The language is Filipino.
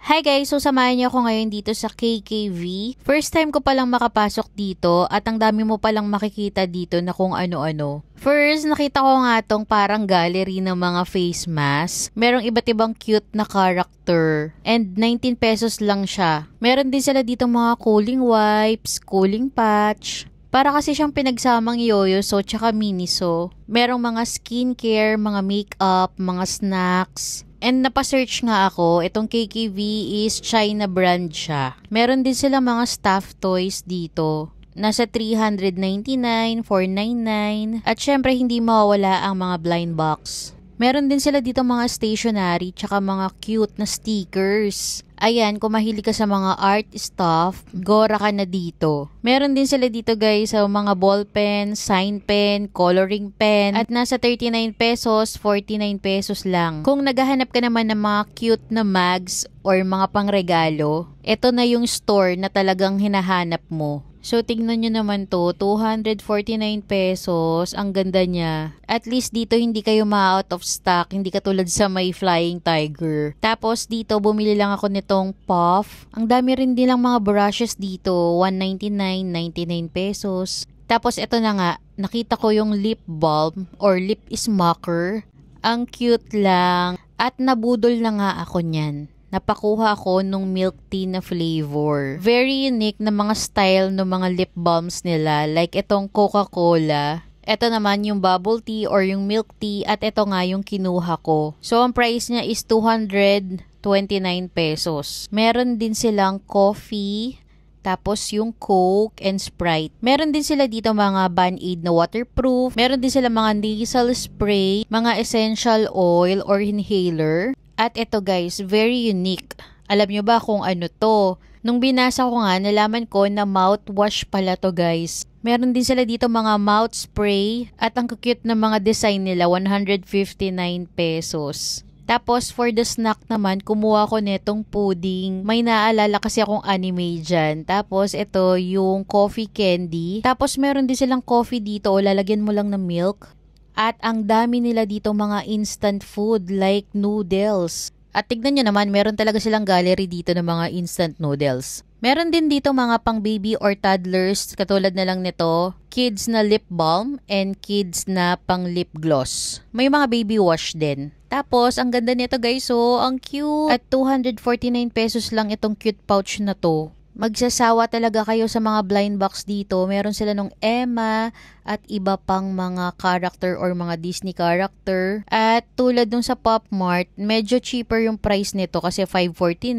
Hi guys! So samahan niyo ako ngayon dito sa KKV. First time ko palang makapasok dito at ang dami mo palang makikita dito na kung ano-ano. First, nakita ko nga tong parang gallery ng mga face mask. Merong iba't ibang cute na character. And 19 pesos lang siya. Meron din sila dito mga cooling wipes, cooling patch. Para kasi siyang pinagsamang yoyoso tsaka miniso. Merong mga skincare, mga makeup, mga snacks. And napasearch nga ako, itong KKV is China brand siya. Meron din sila mga stuffed toys dito. Nasa 399, 499, at syempre hindi mawawala ang mga blind box. Meron din sila dito mga stationery tsaka mga cute na stickers. Ayan, kung mahilig ka sa mga art stuff, gora ka na dito. Meron din sila dito guys sa mga ball pen, sign pen, coloring pen. At nasa 39 pesos, 49 pesos lang. Kung naghahanap ka naman ng mga cute na mugs or mga pangregalo, ito na yung store na talagang hinahanap mo. So, tignan nyo naman to, 249 pesos. Ang ganda niya. At least dito hindi kayo ma-out of stock. Hindi katulad sa may Flying Tiger. Tapos dito, bumili lang ako nitong puff. Ang dami rin din lang mga brushes dito. 199, 99 pesos. Tapos ito na nga, nakita ko yung lip balm or lip smacker. Ang cute lang. At nabudol na nga ako niyan. Napakuha ko nung milk tea na flavor. Very unique na mga style ng mga lip balms nila. Like itong Coca-Cola. Ito naman yung bubble tea or yung milk tea. At ito nga yung kinuha ko. So, ang price niya is 229 pesos. Meron din silang coffee. Tapos yung Coke and Sprite. Meron din sila dito mga Band-Aid na waterproof. Meron din sila mga nasal spray. Mga essential oil or inhaler. At ito guys, very unique. Alam nyo ba kung ano to? Nung binasa ko nga, nalaman ko na mouthwash pala to guys. Meron din sila dito mga mouth spray. At ang cute na mga design nila, 159 pesos. Tapos for the snack naman, kumuha ko netong pudding. May naalala kasi akong anime dyan. Tapos ito yung coffee candy. Tapos meron din silang coffee dito, lalagyan mo lang ng milk. At ang dami nila dito mga instant food like noodles. At tignan nyo naman, meron talaga silang gallery dito ng mga instant noodles. Meron din dito mga pang baby or toddlers, katulad na lang nito, kids na lip balm and kids na pang lip gloss. May mga baby wash din. Tapos, ang ganda nito guys, so ang cute. At 249 pesos lang itong cute pouch na to. Magsasawa talaga kayo sa mga blind box dito. Meron sila nung Emma at iba pang mga character or mga Disney character. At tulad nung sa Pop Mart, medyo cheaper yung price nito kasi 549.